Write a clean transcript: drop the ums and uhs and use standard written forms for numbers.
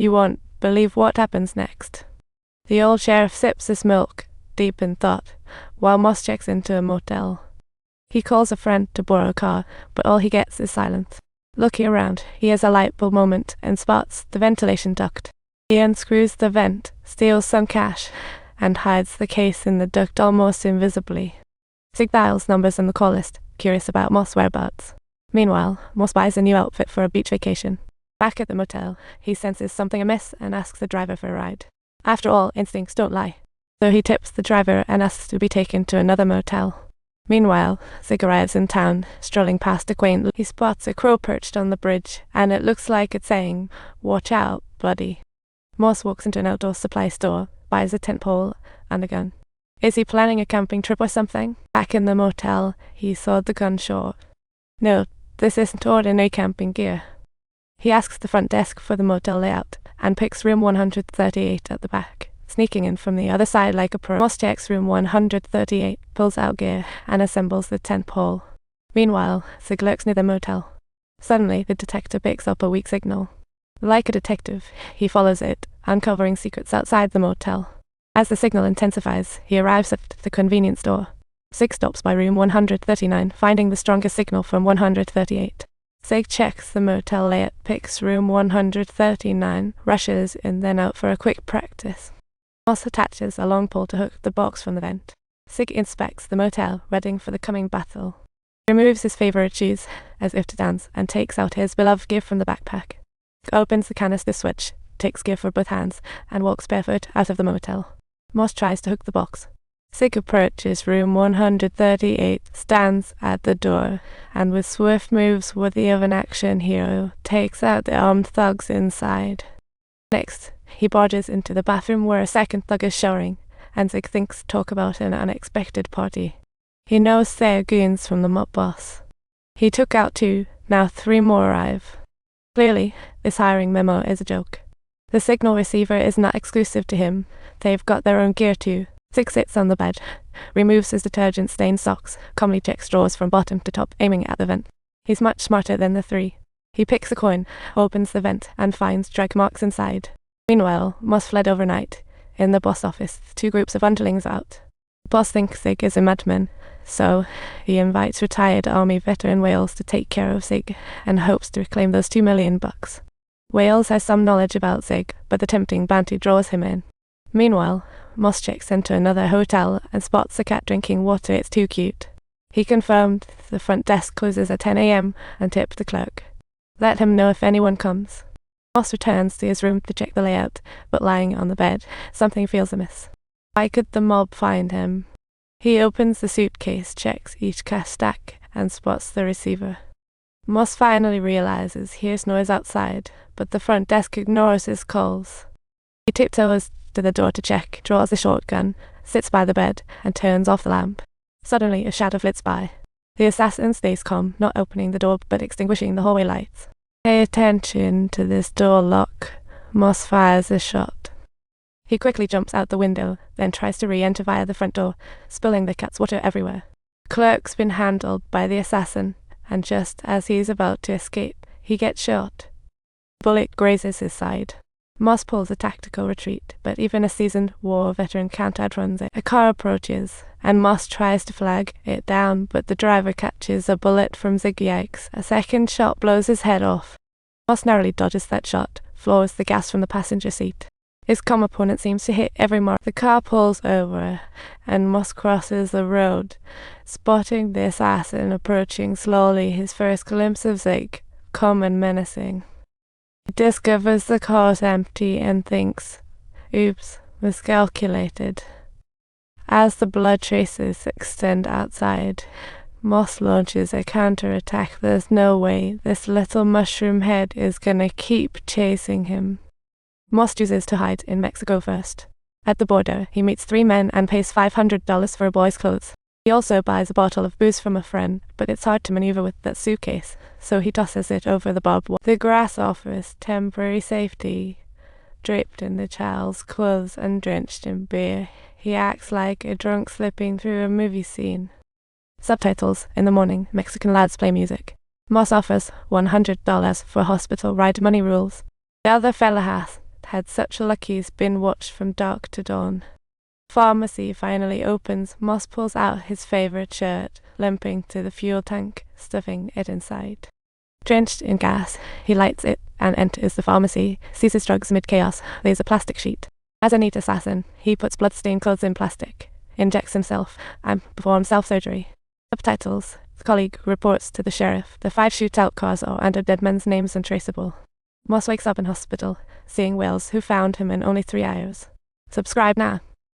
You won't believe what happens next. The old sheriff sips his milk, deep in thought, while Moss checks into a motel. He calls a friend to borrow a car, but all he gets is silence. Looking around, he has a light bulb moment and spots the ventilation duct. He unscrews the vent, steals some cash, and hides the case in the duct almost invisibly. Sig dials numbers on the call list, curious about Moss' whereabouts. Meanwhile, Moss buys a new outfit for a beach vacation. Back at the motel, he senses something amiss and asks the driver for a ride. After all, instincts don't lie. So he tips the driver and asks to be taken to another motel. Meanwhile, Sig arrives in town, strolling past a quaint. He spots a crow perched on the bridge, and it looks like it's saying, "Watch out, buddy." Moss walks into an outdoor supply store, buys a tent pole and a gun. Is he planning a camping trip or something? Back in the motel, he sawed the gun short. No, this isn't ordinary camping gear. He asks the front desk for the motel layout, and picks room 138 at the back. Sneaking in from the other side like a pro, Moss checks room 138, pulls out gear, and assembles the tent pole. Meanwhile, Sig lurks near the motel. Suddenly, the detector picks up a weak signal. Like a detective, he follows it, uncovering secrets outside the motel. As the signal intensifies, he arrives at the convenience store. Sig stops by room 139, finding the strongest signal from 138. Sig checks the motel layout, picks room 139, rushes in then out for a quick practice. Moss attaches a long pole to hook the box from the vent. Sig inspects the motel, readying for the coming battle. He removes his favorite shoes, as if to dance, and takes out his beloved gear from the backpack. Opens the canister switch, takes gear for both hands, and walks barefoot out of the motel. Moss tries to hook the box. Sig approaches room 138, stands at the door, and with swift moves worthy of an action hero, takes out the armed thugs inside. Next, he barges into the bathroom where a second thug is showering, and Sig thinks talk about an unexpected party. He knows they're goons from the mob boss. He took out 2, now 3 more arrive. Clearly, this hiring memo is a joke. The signal receiver is not exclusive to him. They've got their own gear too. Sig sits on the bed, removes his detergent-stained socks, calmly checks drawers from bottom to top, aiming at the vent. He's much smarter than the 3. He picks a coin, opens the vent, and finds drag marks inside. Meanwhile, Moss fled overnight. In the boss office, 2 groups of underlings are out. The boss thinks Sig is a madman, so he invites retired army veteran Wales to take care of Sig, and hopes to reclaim those $2 million. Wales has some knowledge about Sig, but the tempting bounty draws him in. Meanwhile, Moss checks into another hotel and spots a cat drinking water. It's too cute. He confirmed the front desk closes at 10 a.m. and tipped the clerk. Let him know if anyone comes. Moss returns to his room to check the layout, but lying on the bed, something feels amiss. Why could the mob find him? He opens the suitcase, checks each cash stack, and spots the receiver. Moss finally realizes he hears noise outside, but the front desk ignores his calls. He tiptoes to the door to check, draws a shotgun, sits by the bed, and turns off the lamp. Suddenly, a shadow flits by. The assassin stays calm, not opening the door but extinguishing the hallway lights. Pay attention to this door lock. Moss fires a shot. He quickly jumps out the window, then tries to re-enter via the front door, spilling the cat's water everywhere. Clerk's been handled by the assassin, and just as he's about to escape, he gets shot. Bullet grazes his side. Moss pulls a tactical retreat, but even a seasoned war veteran can't outrun it. A car approaches, and Moss tries to flag it down, but the driver catches a bullet from Sig. Yikes. A second shot blows his head off. Moss narrowly dodges that shot, floors the gas from the passenger seat. His calm opponent seems to hit every mark. The car pulls over, and Moss crosses the road, spotting the assassin approaching slowly, his first glimpse of Sig, calm and menacing. He discovers the car's empty and thinks, oops, miscalculated. As the blood traces extend outside, Moss launches a counterattack. There's no way this little mushroom head is gonna keep chasing him. Moss chooses to hide in Mexico first. At the border, he meets 3 men and pays $500 for a boy's clothes. He also buys a bottle of booze from a friend, but it's hard to maneuver with that suitcase, so he tosses it over the barbed wire. The grass offers temporary safety. Draped in the child's clothes and drenched in beer, he acts like a drunk slipping through a movie scene. Subtitles. In the morning, Mexican lads play music. Moss offers $100 for hospital ride. Money rules. The other fella has had such a lucky's been watched from dark to dawn. Pharmacy finally opens. Moss pulls out his favorite shirt, limping to the fuel tank, stuffing it inside. Drenched in gas, he lights it and enters the pharmacy, sees his drugs amid chaos. There's a plastic sheet. As a neat assassin, he puts bloodstained clothes in plastic, injects himself, and performs self-surgery. Subtitles. The colleague reports to the sheriff. The 5 shootout cause and a dead man's name is untraceable. Moss wakes up in hospital, seeing Wells, who found him in only 3 hours. Subscribe now.